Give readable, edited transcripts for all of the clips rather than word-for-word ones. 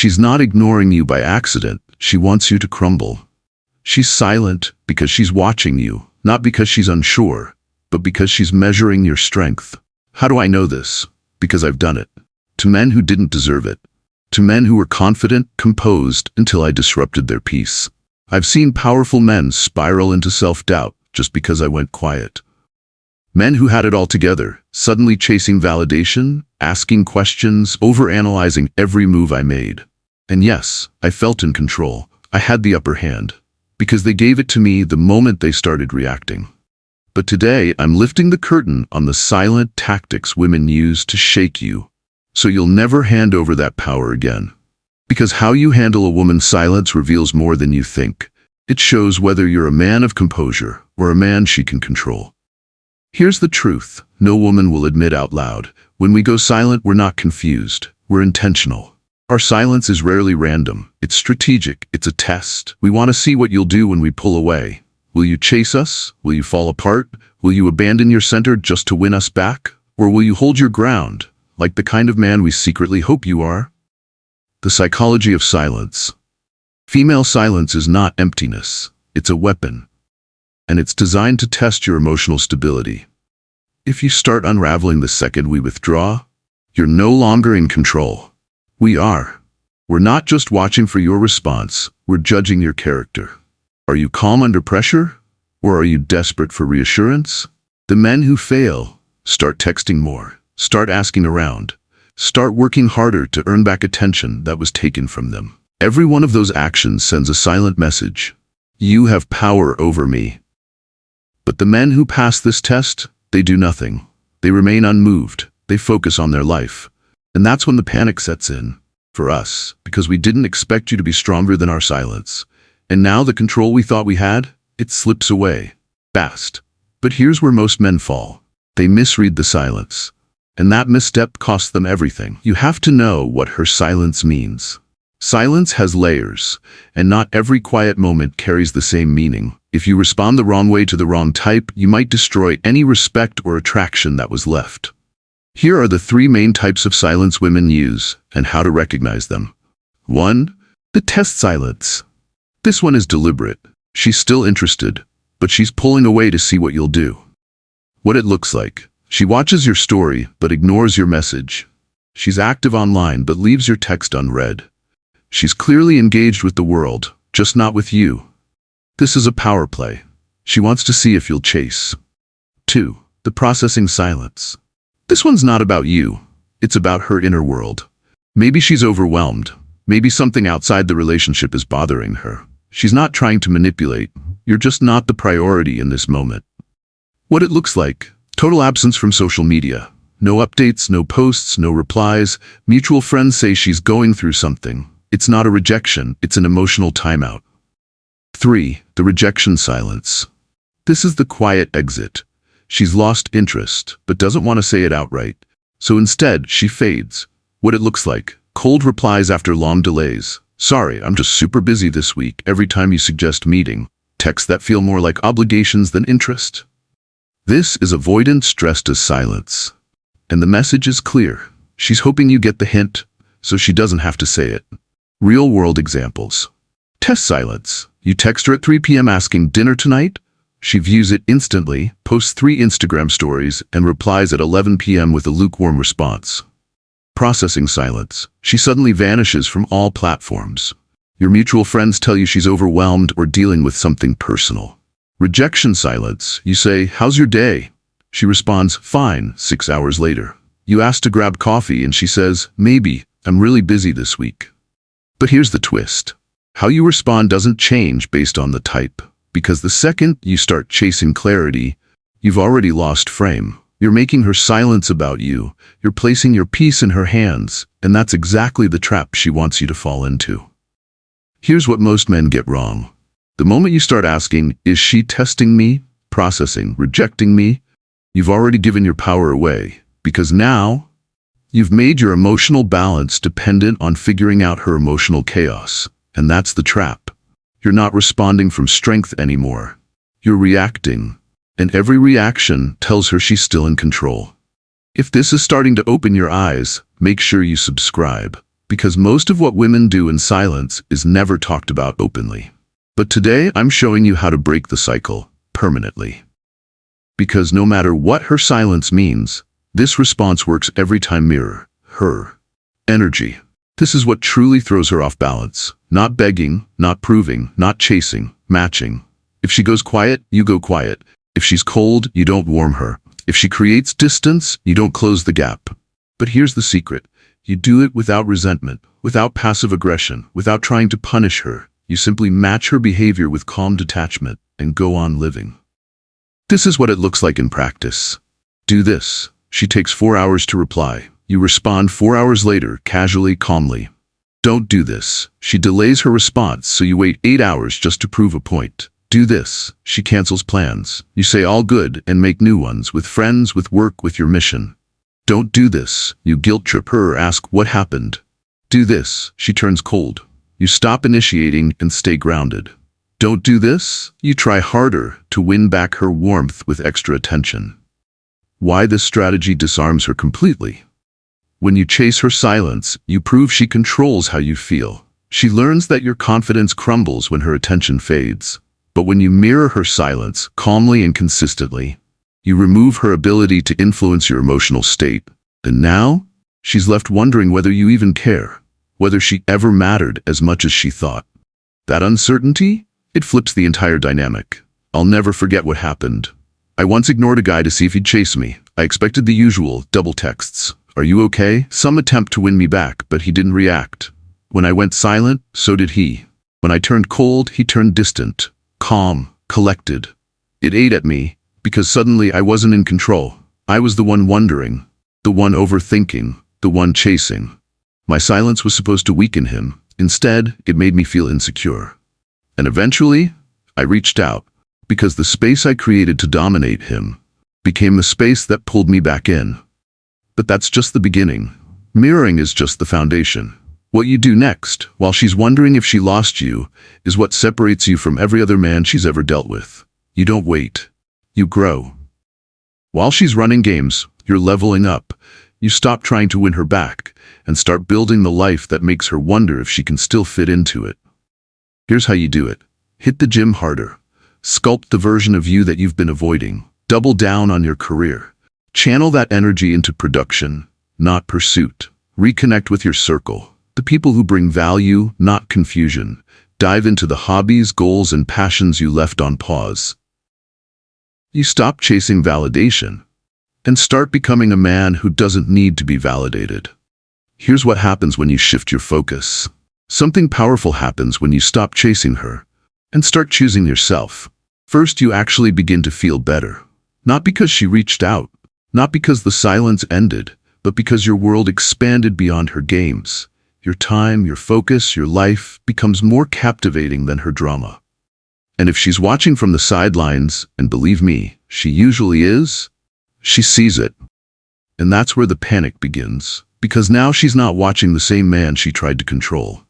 She's not ignoring you by accident. She wants you to crumble. She's silent because she's watching you, not because she's unsure, but because she's measuring your strength. How do I know this? Because I've done it. To men who didn't deserve it. To men who were confident, composed, until I disrupted their peace. I've seen powerful men spiral into self-doubt just because I went quiet. Men who had it all together, suddenly chasing validation, asking questions, overanalyzing every move I made. And yes, I felt in control. I had the upper hand, because they gave it to me the moment they started reacting. But today, I'm lifting the curtain on the silent tactics women use to shake you, so you'll never hand over that power again. Because how you handle a woman's silence reveals more than you think. It shows whether you're a man of composure or a man she can control. Here's the truth no woman will admit out loud. When we go silent, we're not confused. We're intentional. Our silence is rarely random. It's strategic. It's a test. We want to see what you'll do when we pull away. Will you chase us? Will you fall apart? Will you abandon your center just to win us back? Or will you hold your ground, like the kind of man we secretly hope you are? The psychology of silence. Female silence is not emptiness. It's a weapon. And it's designed to test your emotional stability. If you start unraveling the second we withdraw, you're no longer in control. We are. We're not just watching for your response, we're judging your character. Are you calm under pressure? Or are you desperate for reassurance? The men who fail start texting more, start asking around, start working harder to earn back attention that was taken from them. Every one of those actions sends a silent message. You have power over me. But the men who pass this test, they do nothing. They remain unmoved. They focus on their life. And that's when the panic sets in. For us, because we didn't expect you to be stronger than our silence. And now the control we thought we had, it slips away. Fast. But here's where most men fall. They misread the silence. And that misstep costs them everything. You have to know what her silence means. Silence has layers, and not every quiet moment carries the same meaning. If you respond the wrong way to the wrong type, you might destroy any respect or attraction that was left. Here are the 3 main types of silence women use, and how to recognize them. 1. The test silence. This one is deliberate. She's still interested, but she's pulling away to see what you'll do. What it looks like. She watches your story, but ignores your message. She's active online, but leaves your text unread. She's clearly engaged with the world, just not with you. This is a power play. She wants to see if you'll chase. 2. The processing silence. This one's not about you. It's about her inner world. Maybe she's overwhelmed. Maybe something outside the relationship is bothering her. She's not trying to manipulate. You're just not the priority in this moment. What it looks like. Total absence from social media. No updates, no posts, no replies. Mutual friends say she's going through something. It's not a rejection, it's an emotional timeout. 3. The rejection silence. This is the quiet exit. She's lost interest, but doesn't want to say it outright. So instead, she fades. What it looks like. Cold replies after long delays. Sorry, I'm just super busy this week. Every time you suggest meeting. Texts that feel more like obligations than interest. This is avoidance dressed as silence. And the message is clear. She's hoping you get the hint, so she doesn't have to say it. Real-world examples. Test silence. You text her at 3 p.m. asking, dinner tonight? She views it instantly, posts 3 Instagram stories, and replies at 11 p.m. with a lukewarm response. Processing silence. She suddenly vanishes from all platforms. Your mutual friends tell you she's overwhelmed or dealing with something personal. Rejection silence. You say, how's your day? She responds, fine, 6 hours later. You ask to grab coffee and she says, maybe, I'm really busy this week. But here's the twist. How you respond doesn't change based on the type, because the second you start chasing clarity, you've already lost frame. You're making her silence about you. You're placing your peace in her hands, and that's exactly the trap she wants you to fall into. Here's what most men get wrong. The moment you start asking, is she testing me, processing, rejecting me, you've already given your power away, because now you've made your emotional balance dependent on figuring out her emotional chaos, and that's the trap. You're not responding from strength anymore. You're reacting, and every reaction tells her she's still in control. If this is starting to open your eyes, make sure you subscribe. Because most of what women do in silence is never talked about openly. But today, I'm showing you how to break the cycle permanently. Because no matter what her silence means, this response works every time. Mirror her energy. This is what truly throws her off balance. Not begging, not proving, not chasing, matching. If she goes quiet, you go quiet. If she's cold, you don't warm her. If she creates distance, you don't close the gap. But here's the secret. You do it without resentment, without passive aggression, without trying to punish her. You simply match her behavior with calm detachment and go on living. This is what it looks like in practice. Do this. She takes 4 hours to reply. You respond 4 hours later, casually, calmly. Don't do this. She delays her response, so you wait 8 hours just to prove a point. Do this. She cancels plans. You say all good and make new ones, with friends, with work, with your mission. Don't do this. You guilt trip her, ask what happened. Do this. She turns cold. You stop initiating and stay grounded. Don't do this. You try harder to win back her warmth with extra attention. Why this strategy disarms her completely? When you chase her silence, you prove she controls how you feel. She learns that your confidence crumbles when her attention fades. But when you mirror her silence, calmly and consistently, you remove her ability to influence your emotional state. And now, she's left wondering whether you even care, whether she ever mattered as much as she thought. That uncertainty? It flips the entire dynamic. I'll never forget what happened. I once ignored a guy to see if he'd chase me. I expected the usual, double texts. Are you okay? Some attempt to win me back, but he didn't react. When I went silent, so did he. When I turned cold, he turned distant, calm, collected. It ate at me, because suddenly I wasn't in control. I was the one wondering, the one overthinking, the one chasing. My silence was supposed to weaken him. Instead, it made me feel insecure. And eventually, I reached out, because the space I created to dominate him became the space that pulled me back in. But that's just the beginning. Mirroring is just the foundation. What you do next, while she's wondering if she lost you, is what separates you from every other man she's ever dealt with. You don't wait. You grow. While she's running games, you're leveling up. You stop trying to win her back and start building the life that makes her wonder if she can still fit into it. Here's how you do it. Hit the gym harder. Sculpt the version of you that you've been avoiding. Double down on your career. Channel that energy into production, not pursuit. Reconnect with your circle, the people who bring value, not confusion. Dive into the hobbies, goals, and passions you left on pause. You stop chasing validation and start becoming a man who doesn't need to be validated. Here's what happens when you shift your focus. Something powerful happens when you stop chasing her and start choosing yourself. First, you actually begin to feel better. Not because she reached out, not because the silence ended, but because your world expanded beyond her games. Your time, your focus, your life becomes more captivating than her drama. And if she's watching from the sidelines, and believe me, she usually is, she sees it. And that's where the panic begins. Because now she's not watching the same man she tried to control.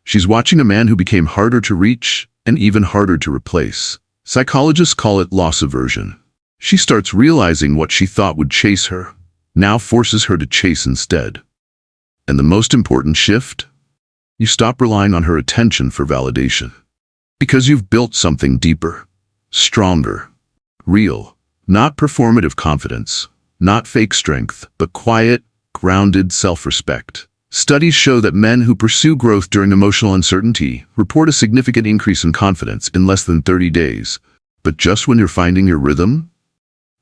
She's watching a man who became harder to reach and even harder to replace. Psychologists call it loss aversion. She starts realizing what she thought would chase her, now forces her to chase instead. And the most important shift? You stop relying on her attention for validation. Because you've built something deeper, stronger, real, not performative confidence, not fake strength, but quiet, grounded self-respect. Studies show that men who pursue growth during emotional uncertainty report a significant increase in confidence in less than 30 days. But just when you're finding your rhythm,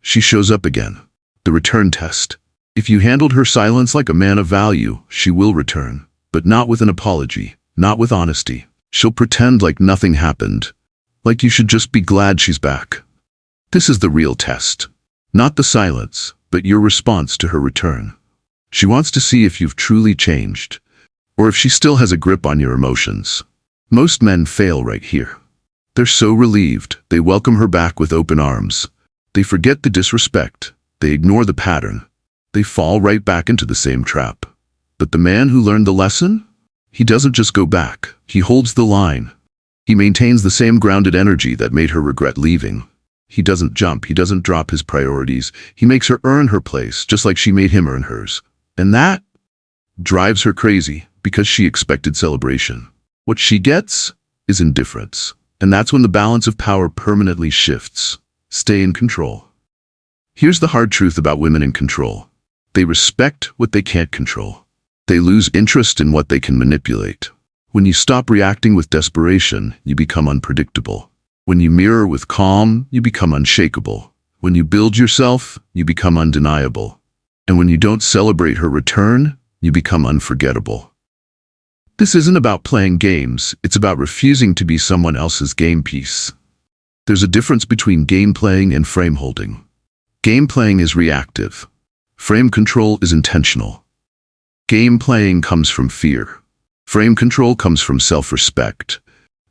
she shows up again. The return test. If you handled her silence like a man of value, she will return. But not with an apology, not with honesty. She'll pretend like nothing happened, like you should just be glad she's back. This is the real test. Not the silence, but your response to her return. She wants to see if you've truly changed, or if she still has a grip on your emotions. Most men fail right here. They're so relieved, they welcome her back with open arms. They forget the disrespect, they ignore the pattern. They fall right back into the same trap. But the man who learned the lesson? He doesn't just go back, he holds the line. He maintains the same grounded energy that made her regret leaving. He doesn't jump, he doesn't drop his priorities. He makes her earn her place, just like she made him earn hers. And that drives her crazy, because she expected celebration. What she gets is indifference. And that's when the balance of power permanently shifts. Stay in control. Here's the hard truth about women in control. They respect what they can't control. They lose interest in what they can manipulate. When you stop reacting with desperation, you become unpredictable. When you mirror with calm, you become unshakable. When you build yourself, you become undeniable. And when you don't celebrate her return, you become unforgettable. This isn't about playing games, it's about refusing to be someone else's game piece. There's a difference between game playing and frame holding. Game playing is reactive. Frame control is intentional. Game playing comes from fear. Frame control comes from self-respect.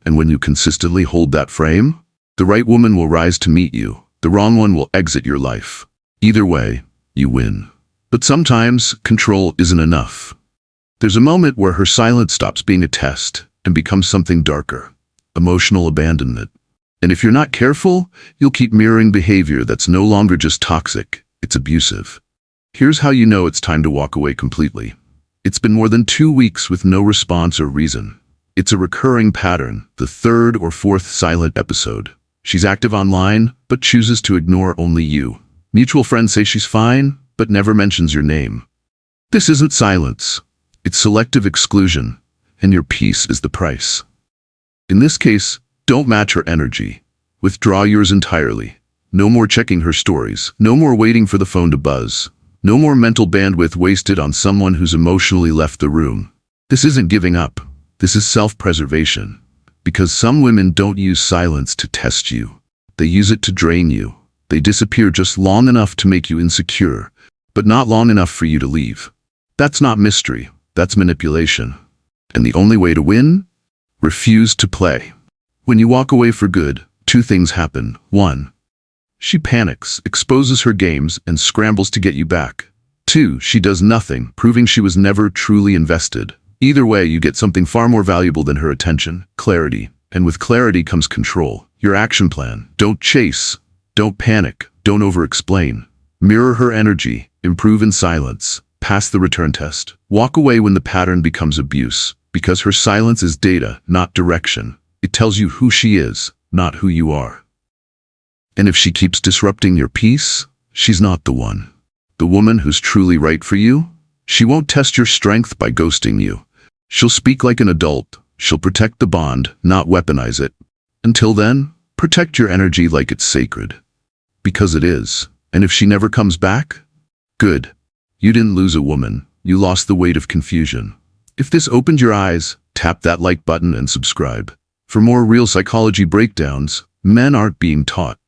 And when you consistently hold that frame, the right woman will rise to meet you. The wrong one will exit your life. Either way, you win. But sometimes, control isn't enough. There's a moment where her silence stops being a test and becomes something darker, emotional abandonment. And if you're not careful, you'll keep mirroring behavior that's no longer just toxic, it's abusive. Here's how you know it's time to walk away completely. It's been more than 2 weeks with no response or reason. It's a recurring pattern, the third or fourth silent episode. She's active online, but chooses to ignore only you. Mutual friends say she's fine, but never mentions your name. This isn't silence. It's selective exclusion, and your peace is the price. In this case, don't match her energy. Withdraw yours entirely. No more checking her stories. No more waiting for the phone to buzz. No more mental bandwidth wasted on someone who's emotionally left the room. This isn't giving up. This is self-preservation. Because some women don't use silence to test you. They use it to drain you. They disappear just long enough to make you insecure, but not long enough for you to leave. That's not mystery. That's manipulation. And the only way to win? Refuse to play. When you walk away for good, 2 things happen. 1. She panics, exposes her games, and scrambles to get you back. 2. She does nothing, proving she was never truly invested. Either way, you get something far more valuable than her attention, clarity. And with clarity comes control. Your action plan. Don't chase. Don't panic. Don't over-explain. Mirror her energy. Improve in silence. Pass the return test. Walk away when the pattern becomes abuse, because her silence is data, not direction. It tells you who she is, not who you are. And if she keeps disrupting your peace, she's not the one. The woman who's truly right for you, she won't test your strength by ghosting you. She'll speak like an adult. She'll protect the bond, not weaponize it. Until then, protect your energy like it's sacred. Because it is. And if she never comes back, good. You didn't lose a woman. You lost the weight of confusion. If this opened your eyes, tap that like button and subscribe. For more real psychology breakdowns, men aren't being taught.